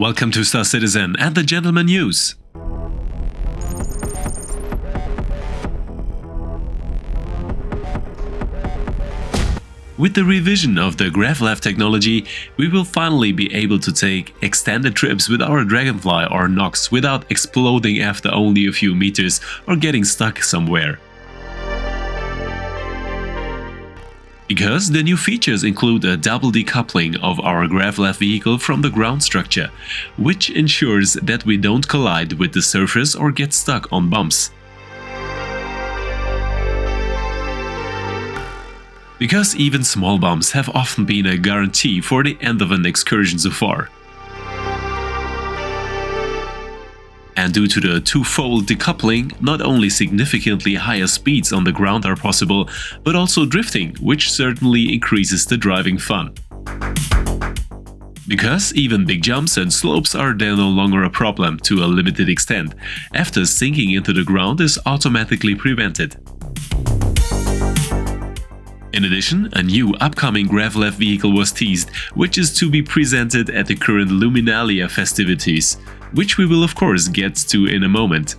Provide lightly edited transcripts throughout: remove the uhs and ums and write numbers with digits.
Welcome to Star Citizen and the Gentleman News. With the revision of the Gravlev technology, we will finally be able to take extended trips with our Dragonfly or Nox without exploding after only a few meters or getting stuck somewhere. Because the new features include a double decoupling of our Gravlev vehicle from the ground structure, which ensures that we don't collide with the surface or get stuck on bumps. Because even small bumps have often been a guarantee for the end of an excursion so far. And due to the two-fold decoupling, not only significantly higher speeds on the ground are possible, but also drifting, which certainly increases the driving fun. Because even big jumps and slopes are then no longer a problem to a limited extent, after sinking into the ground is automatically prevented. In addition, a new upcoming Gravlev vehicle was teased, which is to be presented at the current Luminalia festivities, which we will of course get to in a moment.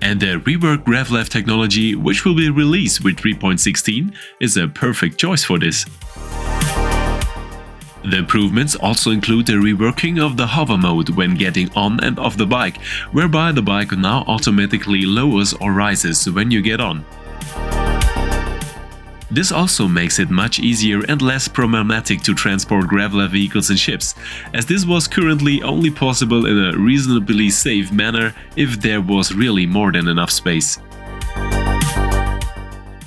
And the reworked Gravlev technology, which will be released with 3.16, is a perfect choice for this. The improvements also include the reworking of the hover mode when getting on and off the bike, whereby the bike now automatically lowers or rises when you get on. This also makes it much easier and less problematic to transport Gravlev vehicles and ships, as this was currently only possible in a reasonably safe manner if there was really more than enough space.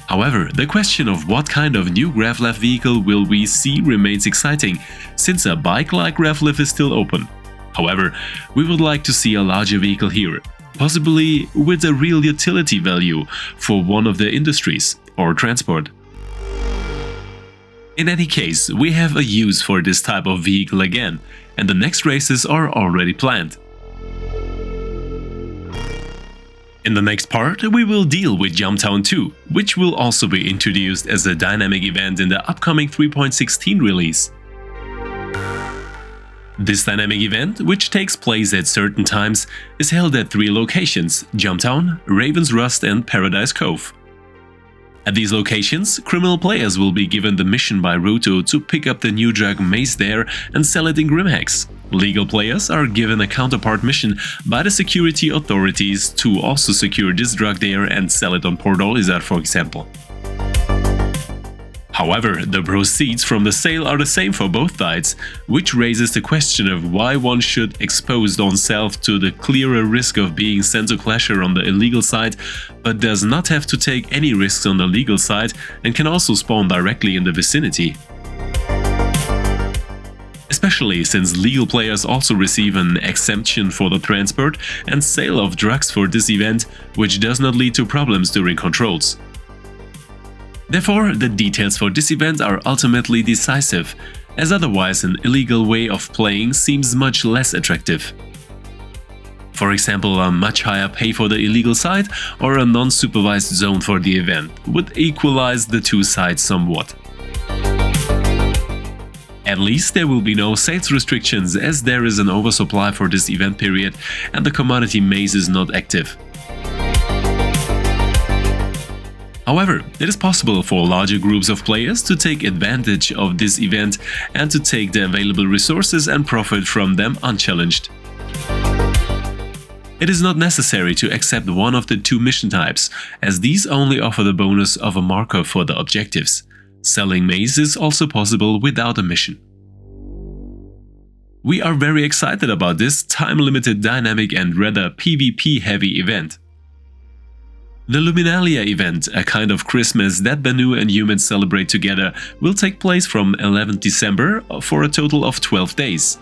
However, the question of what kind of new Gravlev vehicle will we see remains exciting, since a bike like Gravlev is still open. However, we would like to see a larger vehicle here, possibly with a real utility value for one of the industries or transport. In any case, we have a use for this type of vehicle again, and the next races are already planned. In the next part, we will deal with Jumptown 2, which will also be introduced as a dynamic event in the upcoming 3.16 release. This dynamic event, which takes place at certain times, is held at 3 locations: Jumptown, Raven's Rust and Paradise Cove. At these locations, criminal players will be given the mission by Ruto to pick up the new drug Mace there and sell it in Grimhex. Legal players are given a counterpart mission by the security authorities to also secure this drug there and sell it on Port Odyssey, for example. However, the proceeds from the sale are the same for both sides, which raises the question of why one should expose oneself to the clearer risk of being sent to Clasher on the illegal side, but does not have to take any risks on the legal side and can also spawn directly in the vicinity. Especially since legal players also receive an exemption for the transport and sale of drugs for this event, which does not lead to problems during controls. Therefore, the details for this event are ultimately decisive, as otherwise an illegal way of playing seems much less attractive. For example, a much higher pay for the illegal side or a non-supervised zone for the event would equalize the two sides somewhat. At least there will be no sales restrictions, as there is an oversupply for this event period and the commodity maze is not active. However, it is possible for larger groups of players to take advantage of this event and to take the available resources and profit from them unchallenged. It is not necessary to accept one of the 2 mission types, as these only offer the bonus of a marker for the objectives. Selling maze is also possible without a mission. We are very excited about this time-limited dynamic and rather PvP-heavy event. The Luminalia event, a kind of Christmas that Banu and humans celebrate together, will take place from 11th December for a total of 12 days.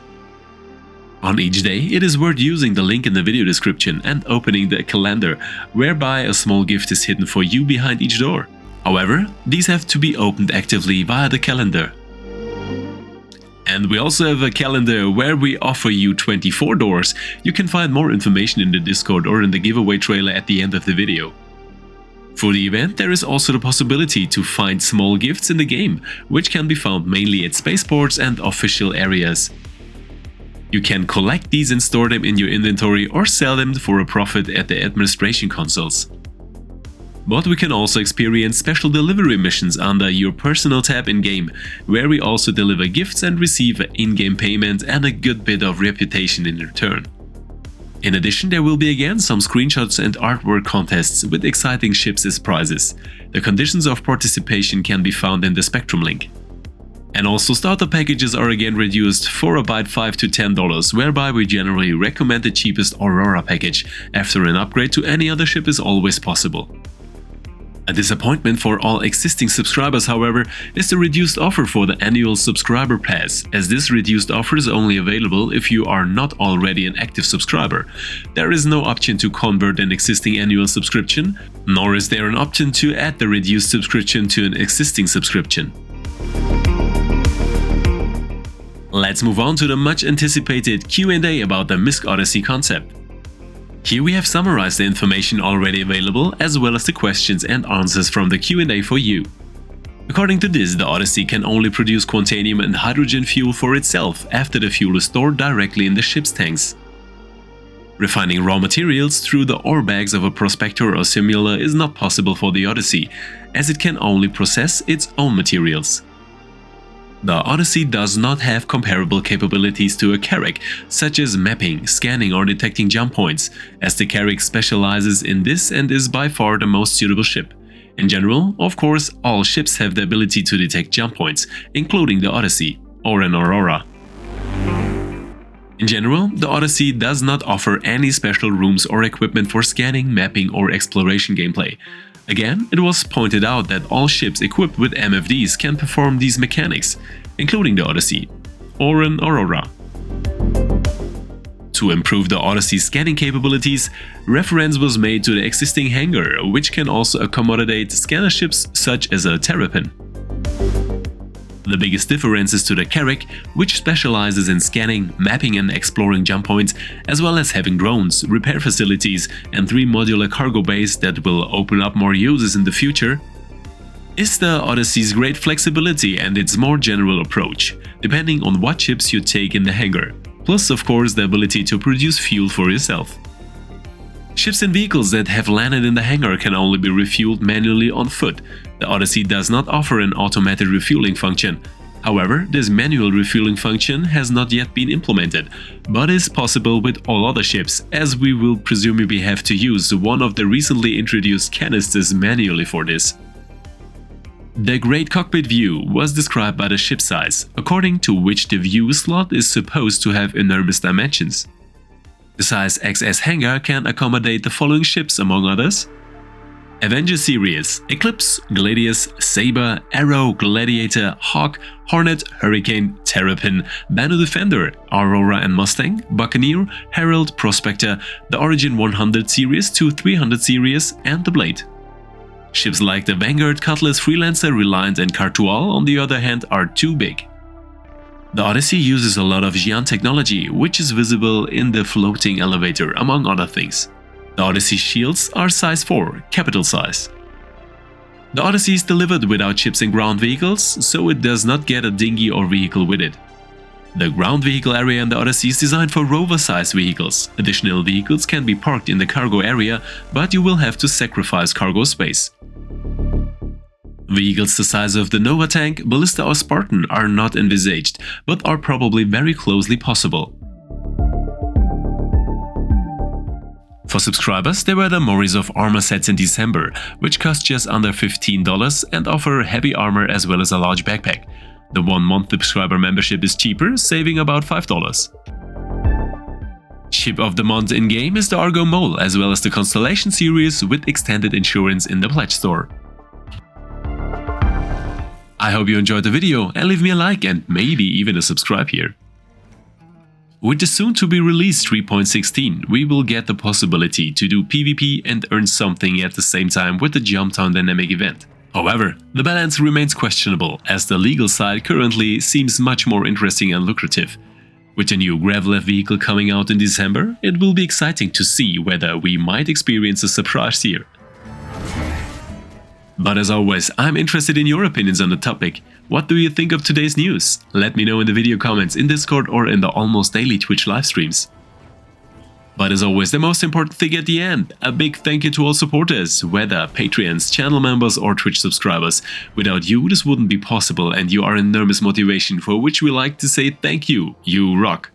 On each day, it is worth using the link in the video description and opening the calendar, whereby a small gift is hidden for you behind each door. However, these have to be opened actively via the calendar. And we also have a calendar where we offer you 24 doors. You can find more information in the Discord or in the giveaway trailer at the end of the video. For the event, there is also the possibility to find small gifts in the game, which can be found mainly at spaceports and official areas. You can collect these and store them in your inventory or sell them for a profit at the administration consoles. But we can also experience special delivery missions under your personal tab in-game, where we also deliver gifts and receive an in-game payment and a good bit of reputation in return. In addition, there will be again some screenshots and artwork contests with exciting ships as prizes. The conditions of participation can be found in the Spectrum link. And also starter packages are again reduced for about $5 to $10, whereby we generally recommend the cheapest Aurora package. After an upgrade to any other ship is always possible. A disappointment for all existing subscribers, however, is the reduced offer for the annual subscriber pass, as this reduced offer is only available if you are not already an active subscriber. There is no option to convert an existing annual subscription, nor is there an option to add the reduced subscription to an existing subscription. Let's move on to the much anticipated Q&A about the MISC Odyssey concept. Here we have summarized the information already available, as well as the questions and answers from the Q&A for you. According to this, the Odyssey can only produce quantanium and hydrogen fuel for itself after the fuel is stored directly in the ship's tanks. Refining raw materials through the ore bags of a prospector or similar is not possible for the Odyssey, as it can only process its own materials. The Odyssey does not have comparable capabilities to a Carrack, such as mapping, scanning or detecting jump points, as the Carrack specializes in this and is by far the most suitable ship. In general, of course, all ships have the ability to detect jump points, including the Odyssey or an Aurora. In general, the Odyssey does not offer any special rooms or equipment for scanning, mapping or exploration gameplay. Again, it was pointed out that all ships equipped with MFDs can perform these mechanics, including the Odyssey or an Aurora. To improve the Odyssey's scanning capabilities, reference was made to the existing hangar, which can also accommodate scanner ships such as a Terrapin. The biggest difference is to the Carrack, which specializes in scanning, mapping and exploring jump points, as well as having drones, repair facilities and 3 modular cargo bays that will open up more uses in the future, is the Odyssey's great flexibility and its more general approach, depending on what ships you take in the hangar, plus of course the ability to produce fuel for yourself. Ships and vehicles that have landed in the hangar can only be refueled manually on foot. The Odyssey does not offer an automated refueling function. However, this manual refueling function has not yet been implemented, but is possible with all other ships, as we will presumably have to use one of the recently introduced canisters manually for this. The Great Cockpit View was described by the ship size, according to which the view slot is supposed to have enormous dimensions. The size XS hangar can accommodate the following ships among others: Avenger series, Eclipse, Gladius, Saber, Arrow, Gladiator, Hawk, Hornet, Hurricane, Terrapin, Banner Defender, Aurora and Mustang, Buccaneer, Herald, Prospector, the Origin 100 series to 300 series, and the Blade. Ships like the Vanguard, Cutlass, Freelancer, Reliant and Cartual, on the other hand, are too big. The Odyssey uses a lot of Xi'an technology, which is visible in the floating elevator, among other things. The Odyssey shields are size 4, capital size. The Odyssey is delivered without ships and ground vehicles, so it does not get a dinghy or vehicle with it. The ground vehicle area in the Odyssey is designed for rover-sized vehicles. Additional vehicles can be parked in the cargo area, but you will have to sacrifice cargo space. Vehicles the size of the Nova tank, Ballista or Spartan are not envisaged, but are probably very closely possible. For subscribers, there were the Morozov armor sets in December, which cost just under $15 and offer heavy armor as well as a large backpack. The 1-month subscriber membership is cheaper, saving about $5. Ship of the month in-game is the Argo Mole, as well as the Constellation series with extended insurance in the Pledge store. I hope you enjoyed the video and leave me a like and maybe even a subscribe here. With the soon-to-be released 3.16, we will get the possibility to do PvP and earn something at the same time with the Jumptown dynamic event. However, the balance remains questionable, as the legal side currently seems much more interesting and lucrative. With the new Gravlev vehicle coming out in December, it will be exciting to see whether we might experience a surprise here. But as always, I'm interested in your opinions on the topic. What do you think of today's news? Let me know in the video comments, in Discord or in the almost daily Twitch live streams. But as always, the most important thing at the end, a big thank you to all supporters, whether Patreons, channel members or Twitch subscribers. Without you, this wouldn't be possible and you are enormous motivation, for which we like to say thank you, you rock.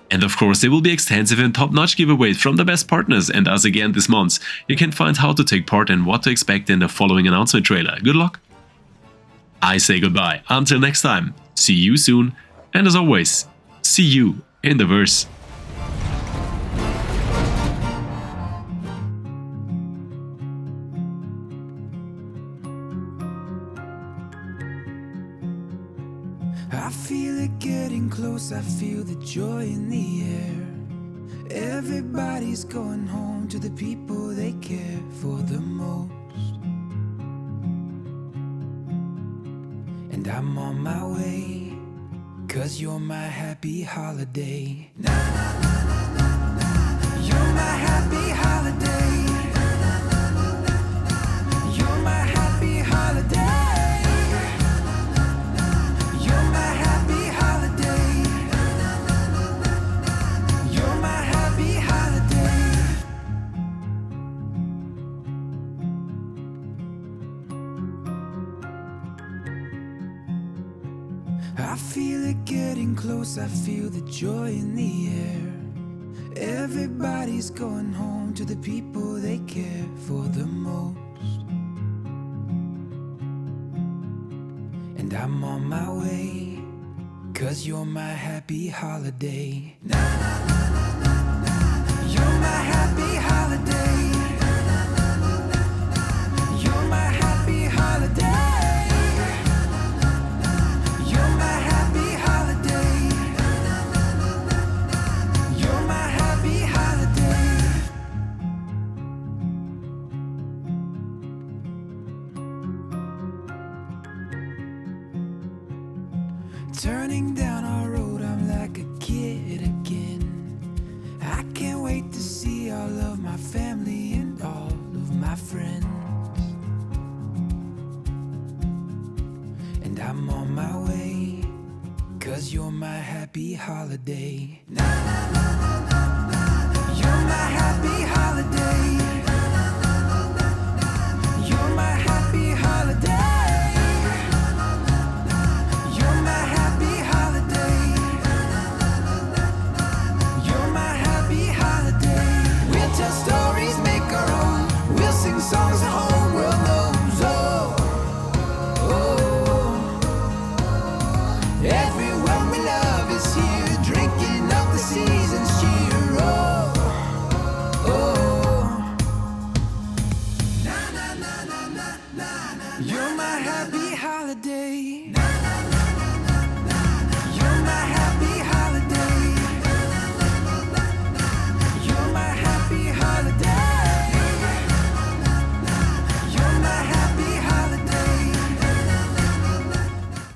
And of course, there will be extensive and top-notch giveaways from the best partners and us again this month. You can find how to take part and what to expect in the following announcement trailer. Good luck! I say goodbye, until next time, see you soon, and as always, see you in the verse. I feel it getting close, I feel the joy in the air. Everybody's going home to the people they care for the most. And I'm on my way, 'cause you're my happy holiday. Na, na, na, na, na, na. You're my happy holiday. Na, na, na, na, na, na. You're my happy holiday. I feel it getting close, I feel the joy in the air. Everybody's going home to the people they care for the most. And I'm on my way, 'cause you're my happy holiday. Na, na, na, na, na, na. You're my happy holiday. Na, na, na, na, na, na. You're my happy holiday. Turning down our road, I'm like a kid again. I can't wait to see all of my family and all of my friends. And I'm on my way, 'cause you're my happy holiday. Na, na, na, na, na, na. You're my happy holiday. Na, na, na, na, na, na. You're my happy holiday. Tell stories, make our own. We'll sing songs the whole world knows. Oh, oh. Everyone we love is here, drinking up the season's cheer. Oh, oh. Na na na na na na na. You're my happy holiday. Na na na.